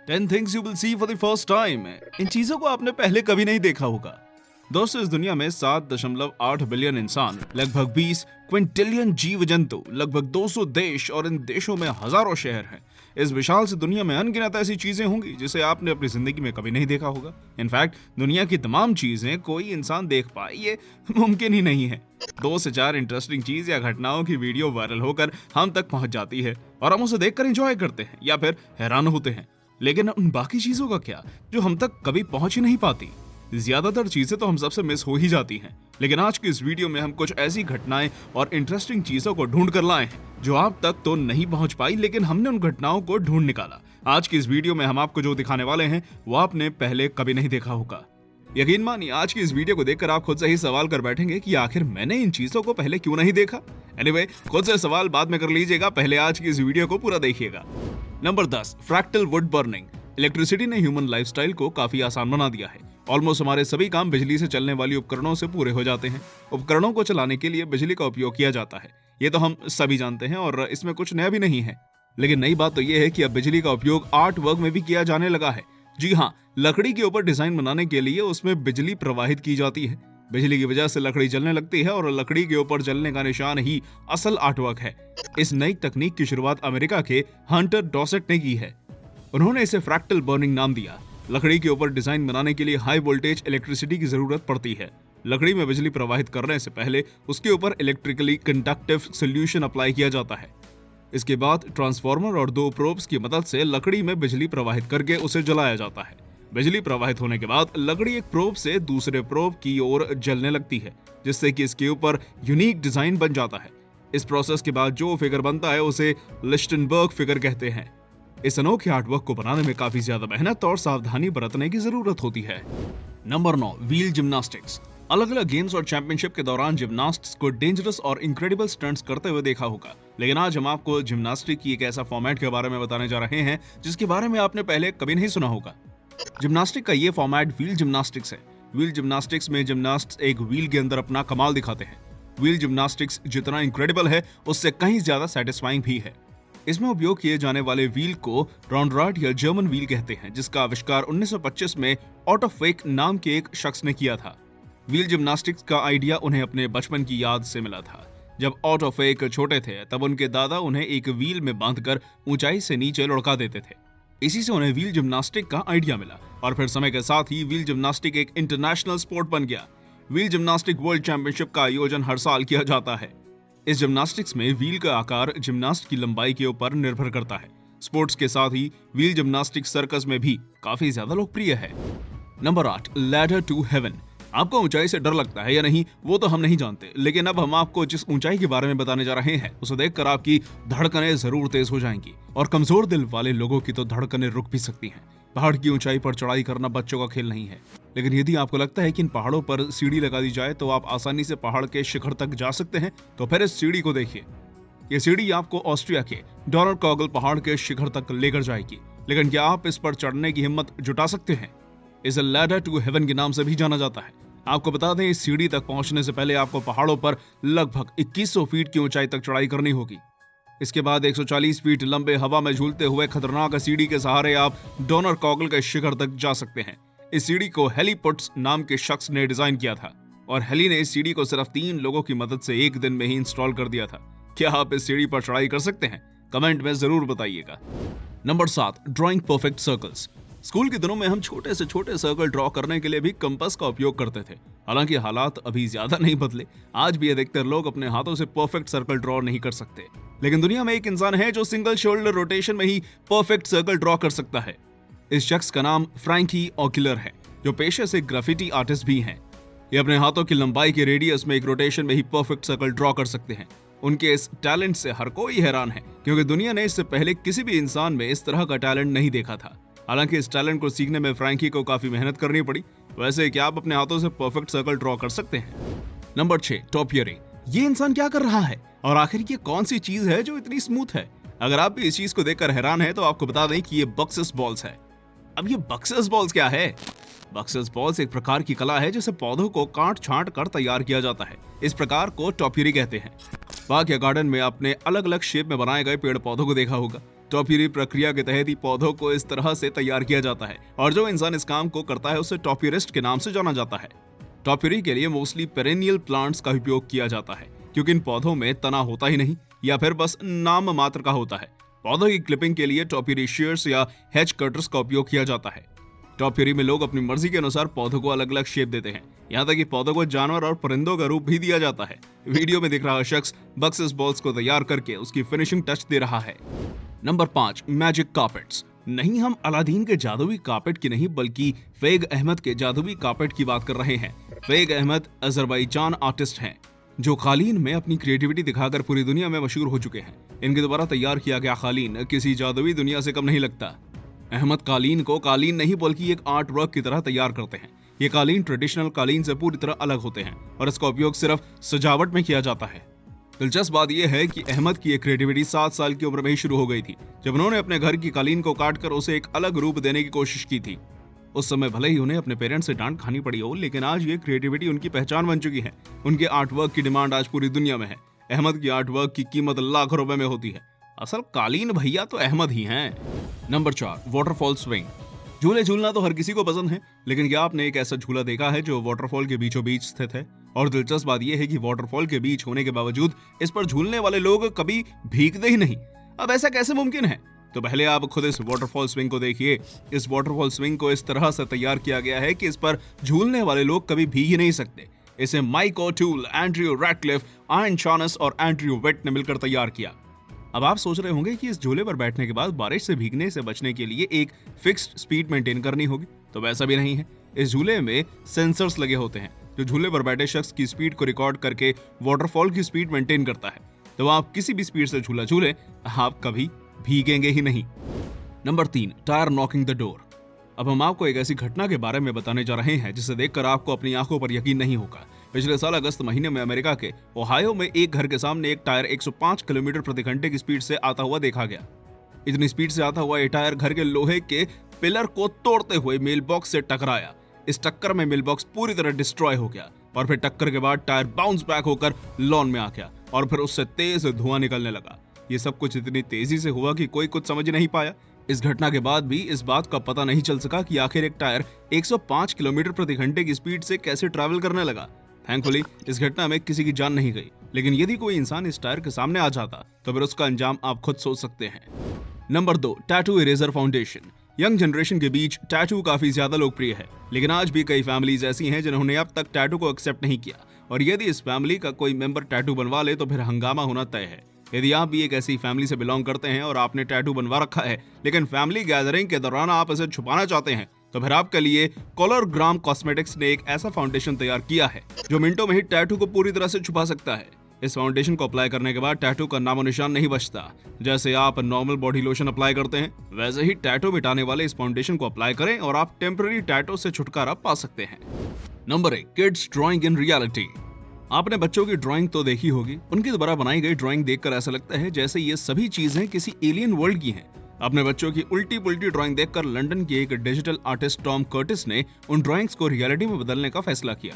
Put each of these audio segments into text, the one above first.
10 things you will see for the first time। इन चीजों को आपने पहले कभी नहीं देखा होगा। दोस्तों, इस दुनिया में 7.8 बिलियन इंसान, लगभग 20 क्विंटिलियन जीव जंतु, लगभग 200 देश और इन देशों में हजारों शहर हैं। इस विशाल सी दुनिया में अनगिनत ऐसी चीजें होंगी जिसे आपने अपनी जिंदगी में कभी नहीं देखा होगा। इनफैक्ट दुनिया की तमाम चीजें कोई इंसान देख पाए ये मुमकिन ही नहीं है। 2 से 4 इंटरेस्टिंग चीज या घटनाओं की वीडियो वायरल होकर हम तक पहुंच जाती है और हम उसे देखकर एंजॉय करते हैं या फिर हैरान होते हैं। लेकिन उन बाकी चीजों का क्या जो हम तक कभी पहुंच ही नहीं पाती। ज्यादातर चीजें तो हम सबसे मिस हो ही जाती हैं। लेकिन आज की इस वीडियो में हम कुछ ऐसी घटनाएं और इंटरेस्टिंग चीजों को ढूंढ कर लाए हैं जो आप तक तो नहीं पहुंच पाई, लेकिन हमने उन घटनाओं को ढूंढ निकाला। आज की इस वीडियो में हम आपको जो दिखाने वाले हैं वो आपने पहले कभी नहीं देखा होगा। यकीन मानिए, आज की इस वीडियो को देखकर आप खुद से ही सवाल कर बैठेंगे कि आखिर मैंने इन चीजों को पहले क्यों नहीं देखा। एनीवे, खुद से सवाल बाद में कर लीजिएगा, पहले आज की इस वीडियो को पूरा देखिएगा। Number 10, fractal would burning. Electricity ने ह्यूमन लाइफस्टाइल को काफी आसान बना दिया है। ऑलमोस्ट हमारे सभी काम बिजली से चलने वाली उपकरणों से पूरे हो जाते हैं। उपकरणों को चलाने के लिए बिजली का उपयोग किया जाता है, ये तो हम सभी जानते हैं और इसमें कुछ नया भी नहीं है। लेकिन नई बात तो ये है कि अब बिजली का उपयोग आर्ट वर्क में भी किया जाने लगा है। जी हाँ, लकड़ी के ऊपर डिजाइन बनाने के लिए उसमें बिजली प्रवाहित की जाती है। बिजली की वजह से लकड़ी जलने लगती है और लकड़ी के ऊपर जलने का निशान ही असल आर्ट वर्क है। इस नई तकनीक की शुरुआत अमेरिका के हंटर डॉसेट ने की है। उन्होंने इसे फ्रैक्टल बर्निंग नाम दिया। लकड़ी के ऊपर डिजाइन बनाने के लिए हाई वोल्टेज इलेक्ट्रिसिटी की जरूरत पड़ती है। लकड़ी में बिजली प्रवाहित करने से पहले उसके ऊपर इलेक्ट्रिकली कंडक्टिव सॉल्यूशन अप्लाई किया जाता है। इसके बाद ट्रांसफार्मर और 2 प्रोब्स की मदद से लकड़ी में बिजली प्रवाहित करके उसे जलाया जाता है। बिजली प्रवाहित होने के बाद लकड़ी एक प्रोब से दूसरे प्रोब की ओर जलने लगती है, जिससे कि इसके ऊपर यूनिक डिजाइन बन जाता है। इस प्रोसेस के बाद जो फिगर बनता है उसे लिस्टनबर्ग फिगर कहते हैं। इस अनोखे आर्टवर्क को बनाने में काफी ज्यादा मेहनत और सावधानी बरतने की जरूरत होती है। Number 9, wheel gymnastics. अलग अलग गेम्स और चैंपियनशिप के दौरान जिम्नास्ट्स को डेंजरस और इनक्रेडिबल स्टंट्स करते हुए देखा होगा। लेकिन आज हम आपको जिम्नास्टिक की एक ऐसा फॉर्मेट के बारे में बताने जा रहे हैं जिसके बारे में आपने पहले कभी नहीं सुना होगा। जिम्नास्टिक का ये फॉर्मेट व्हील जिम्नास्टिक्स है। व्हील जिम्नास्टिक्स में जिम्नास्ट्स एक व्हील के अंदर अपना कमाल दिखाते हैं। व्हील जिम्नास्टिक्स जितना इनक्रेडिबल है उससे कहीं ज्यादा सेटिस्फाइंग भी है। इसमें उपयोग किए जाने वाले व्हील को रॉन्डराट या जर्मन व्हील कहते हैं, जिसका आविष्कार 1925 में ऑटो फेक नाम के एक शख्स ने किया था। व्हील जिम्नास्टिक्स का आइडिया उन्हें अपने बचपन की याद से मिला था। जब ऑटो फेक छोटे थे तब उनके दादा उन्हें एक व्हील में बांधकर ऊंचाई से नीचे लुढ़का देते थे। इसी से उन्हें व्हील जिम्नास्टिक का आइडिया मिला और फिर समय के साथ ही व्हील जिम्नास्टिक एक इंटरनेशनल स्पोर्ट बन गया। व्हील जिम्नास्टिक वर्ल्ड चैंपियनशिप का आयोजन हर साल किया जाता है। इस जिम्नास्टिक्स में व्हील का आकार जिम्नास्ट की लंबाई के ऊपर निर्भर करता है। स्पोर्ट्स के साथ ही व्हील जिम्नास्टिक सर्कस में भी काफी ज्यादा लोकप्रिय है। Number 8, ladder to heaven. आपको ऊंचाई से डर लगता है या नहीं वो तो हम नहीं जानते, लेकिन अब हम आपको जिस ऊंचाई के बारे में बताने जा रहे हैं उसे देखकर आपकी धड़कनें जरूर तेज हो जाएंगी और कमजोर दिल वाले लोगों की तो धड़कनें रुक भी सकती हैं। पहाड़ की ऊंचाई पर चढ़ाई करना बच्चों का खेल नहीं है, लेकिन यदि आपको लगता है कि इन पहाड़ों पर सीढ़ी लगा दी जाए तो आप आसानी से पहाड़ के शिखर तक जा सकते हैं, तो फिर इस सीढ़ी को देखिए। ये सीढ़ी आपको ऑस्ट्रिया के डोनारकॉगल पहाड़ के शिखर तक लेकर जाएगी। लेकिन क्या आप इस पर चढ़ने की हिम्मत जुटा सकते हैं? इसे लैडर टू हेवन के नाम से भी जाना जाता है। आपको बता दें, इस सीढ़ी तक पहुंचने से पहले आपको पहाड़ों पर लगभग 2100 फीट की ऊंचाई तक चढ़ाई करनी होगी। इसके बाद 140 फीट लंबे हवा में झूलते हुए खतरनाक सीढ़ी के सहारे आप डोनारकॉगल के शिखर तक जा सकते हैं। इस सीढ़ी को हेली पुट्स नाम के शख्स ने डिजाइन किया था और हेली ने इस सीढ़ी को सिर्फ 3 लोगों की मदद से एक दिन में ही इंस्टॉल कर दिया था। क्या आप इस सीढ़ी पर चढ़ाई कर सकते हैं? कमेंट में जरूर बताइएगा। Number 7, drawing perfect circles. School के दिनों में हम छोटे से छोटे सर्कल ड्रॉ करने के लिए भी कंपास का उपयोग करते थे। हालांकि हालात अभी ज्यादा नहीं बदले, आज भी अधिकतर लोग अपने हाथों से परफेक्ट सर्कल ड्रॉ नहीं कर सकते। लेकिन दुनिया में एक इंसान है जो सिंगल शोल्डर रोटेशन में ही परफेक्ट सर्कल ड्रॉ कर सकता है। इस शख्स का नाम फ्रैंकी ओक्यूलर है, जो पेशे से ग्राफिटी आर्टिस्ट भी हैं। ये अपने हाथों की लंबाई के रेडियस में एक रोटेशन में ही परफेक्ट सर्कल ड्रॉ कर सकते हैं। उनके इस टैलेंट से हर कोई हैरान है, क्योंकि दुनिया ने इससे पहले किसी भी इंसान में इस तरह का टैलेंट नहीं देखा था। हालांकि इस टैलेंट को सीखने में फ्रैंकी को काफी मेहनत करनी पड़ी। वैसे क्या आप अपने हाथों से परफेक्ट सर्कल ड्रॉ कर सकते हैं? नंबर 6, टॉपियरी। ये इंसान क्या कर रहा है और आखिर ये कौन सी चीज है जो इतनी स्मूथ है? अगर आप भी इस चीज को देखकर हैरान हैं तो आपको बता दें कि ये बक्सस बॉल्स है। अब ये बक्सस बॉल्स क्या है? बक्सस बॉल्स एक प्रकार की कला है जिसे पौधों को काट छांट कर तैयार किया जाता है। इस प्रकार को टॉपियरी कहते हैं। बाग या गार्डन में आपने अलग अलग शेप में बनाए गए पेड़ पौधों को देखा होगा। टॉपियरी प्रक्रिया के तहत ही पौधों को इस तरह से तैयार किया जाता है और जो इंसान इस काम को करता है उसे टॉपियरिस्ट के नाम से जाना जाता है। टॉपियरी के लिए मोस्टली पेरेनियल प्लांट्स का उपयोग किया जाता है क्योंकि इन पौधों में तना होता ही नहीं या फिर बस नाम मात्र का होता है। पौधों की क्लिपिंग के लिए टॉपियरी शेयर्स या हेज कटर्स का उपयोग किया जाता है। टॉपियरी में लोग अपनी मर्जी के अनुसार पौधों को अलग अलग शेप देते हैं, यहाँ तक कि पौधों को जानवर और परिंदों का रूप भी दिया जाता है। वीडियो में दिख रहा शख्स बक्सेस बॉल्स को तैयार करके उसकी फिनिशिंग टच दे रहा है। Number 5, magic carpets. नहीं, हम अलादीन के जादुई कार्पेट की नहीं बल्कि फैग अहमद के जादुई कार्पेट की बात कर रहे हैं। फैग अहमद अजरबैजान आर्टिस्ट हैं जो कालीन में अपनी क्रिएटिविटी दिखाकर पूरी दुनिया में मशहूर हो चुके हैं। इनके द्वारा तैयार किया गया कालीन किसी जादुई दुनिया से कम नहीं लगता। अहमद कालीन को कालीन नहीं बल्कि एक आर्ट वर्क की तरह तैयार करते हैं। ये कालीन ट्रेडिशनल कालीन से पूरी तरह अलग होते हैं और इसका उपयोग सिर्फ सजावट में किया जाता है। दिलचस्प बात यह है कि अहमद की एक क्रिएटिविटी 7 साल की उम्र में ही शुरू हो गई थी, जब उन्होंने अपने घर की कालीन को काटकर उसे एक अलग रूप देने की कोशिश की थी। उस समय भले ही उन्हें अपने पेरेंट्स से डांट खानी पड़ी हो, लेकिन आज ये क्रिएटिविटी उनकी पहचान बन चुकी है। उनके आर्ट वर्क की डिमांड आज पूरी दुनिया में है। अहमद की आर्ट वर्क की कीमत लाखों रुपए में होती है। असल कालीन भैया तो अहमद ही हैं। Number 4, waterfall swing. झूले झूलना तो हर किसी को पसंद है, लेकिन क्या आपने एक ऐसा झूला देखा है जो वाटरफॉल के बीचों बीच स्थित है? और दिलचस्प बात यह है कि वाटरफॉल के बीच होने के बावजूद इस पर झूलने वाले लोग कभी भीगते ही नहीं। अब ऐसा कैसे मुमकिन है? तो पहले आप खुद इस वाटरफॉल स्विंग को देखिए। इस वाटरफॉल स्विंग को इस तरह से तैयार किया गया है कि इस पर झूलने वाले लोग कभी भीग ही नहीं सकते। इसे Mike O'Toole, Andrew Ratcliffe, Ian Chanas और एंड्रयू वेट ने मिलकर तैयार किया। अब आप सोच रहे होंगे कि इस झूले पर बैठने के बाद बारिश से भीगने से बचने के लिए एक फिक्स्ड स्पीड मेंटेन करनी होगी, तो वैसा भी नहीं है। इस झूले में सेंसर्स लगे होते हैं जो झूले पर बैठे शख्स की स्पीड को रिकॉर्ड करके वाटरफॉल की स्पीड मेंटेन करता है। तो आप किसी भी स्पीड से झूला झूले, आप कभी भीगेंगे ही नहीं। Number 3, tyre knocking the door. अब हम आपको एक ऐसी घटना के बारे में बताने जा रहे हैं जिसे देखकर आपको अपनी आंखों पर यकीन नहीं होगा। पिछले साल अगस्त महीने में अमेरिका के ओहायो में एक घर के सामने एक टायर 105 किलोमीटर प्रति घंटे की स्पीड से आता हुआ देखा गया। इतनी स्पीड से आता हुआ ये टायर घर के लोहे के पिलर को तोड़ते हुए मेल बॉक्स से टकराया। इस टक्कर में मेल बॉक्स पूरी तरह डिस्ट्रॉय हो गया और फिर टक्कर के बाद टायर बाउंस बैक होकर लॉन में आ गया और फिर उससे तेज धुआं निकलने लगा। ये सब कुछ इतनी तेजी से हुआ कि कोई कुछ समझ नहीं पाया। इस घटना के बाद भी इस बात का पता नहीं चल सका कि आखिर एक टायर 105 किलोमीटर प्रति घंटे की स्पीड से कैसे ट्रैवल करने लगा। थैंकफुली इस घटना में किसी की जान नहीं गई, लेकिन यदि कोई इंसान इस टायर के सामने आ जाता तो फिर उसका अंजाम आप खुद सोच सकते हैं। Number 2, tattoo eraser foundation. Young generation के बीच टैटू काफी ज्यादा लोकप्रिय है, लेकिन आज भी कई फैमिलीज ऐसी हैं जिन्होंने अब तक टैटू को एक्सेप्ट नहीं किया, और यदि इस फैमिली का कोई मेंबर टैटू बनवा ले तो फिर हंगामा होना तय है। यदि आप भी एक ऐसी फैमिली से बिलोंग करते हैं और आपने टैटू बनवा रखा है, लेकिन फैमिली गैदरिंग के दौरान आप इसे छुपाना चाहते हैं, तो फिर आपके लिए कॉलरग्राम कॉस्मेटिक्स ने एक ऐसा फाउंडेशन तैयार किया है जो मिनटों में ही टैटू को पूरी तरह से छुपा सकता है। इस फाउंडेशन को अप्लाई करने के बाद टैटू का नामो निशान नहीं बचता। जैसे आप नॉर्मल बॉडी लोशन अप्लाई करते हैं, वैसे ही टैटू मिटाने वाले इस फाउंडेशन को अप्लाई करें और आप टेम्पररी टैटू से छुटकारा पा सकते हैं। Number 1, kids drawing in reality. आपने बच्चों की ड्राइंग तो देखी होगी। उनके द्वारा बनाई गई ड्राइंग देखकर ऐसा लगता है जैसे ये सभी चीजें किसी एलियन वर्ल्ड की हैं। अपने बच्चों की उल्टी पुल्टी ड्राइंग देखकर लंदन के एक डिजिटल आर्टिस्ट टॉम कर्टिस ने उन ड्राइंग्स को रियलिटी में बदलने का फैसला किया।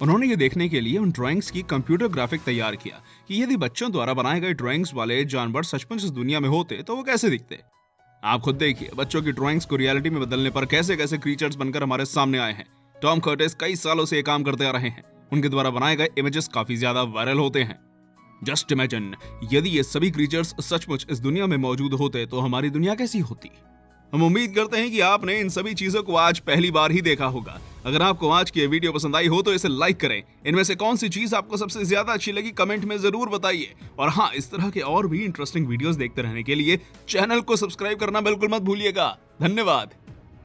उन्होंने ये देखने के लिए उन ड्राइंग्स की कंप्यूटर ग्राफिक तैयार किया कि यदि बच्चों द्वारा बनाए गए ड्राइंग्स वाले जानवर सचमुच इस दुनिया में होते तो वो कैसे दिखते। आप खुद देखिए बच्चों की ड्राइंग्स को रियलिटी में बदलने पर कैसे कैसे क्रीचर्स बनकर हमारे सामने आए हैं। टॉम कर्टिस कई सालों से ये काम करते आ रहे हैं। उनके द्वारा बनाए गए इमेजेस काफी ज्यादा वायरल होते हैं। जस्ट इमेजिन, यदि ये सभी क्रीचर्स सचमुच इस दुनिया में मौजूद होते तो हमारी दुनिया कैसी होती। हम उम्मीद करते हैं कि आपने इन सभी चीजों को आज पहली बार ही देखा होगा। अगर आपको आज की वीडियो पसंद आई हो तो इसे लाइक करें। इनमें से कौन सी चीज आपको सबसे ज्यादा अच्छी लगी कमेंट में जरूर बताइए। और हाँ, इस तरह के और भी इंटरेस्टिंग वीडियोस देखते रहने के लिए चैनल को सब्सक्राइब करना बिल्कुल मत भूलिएगा। धन्यवाद।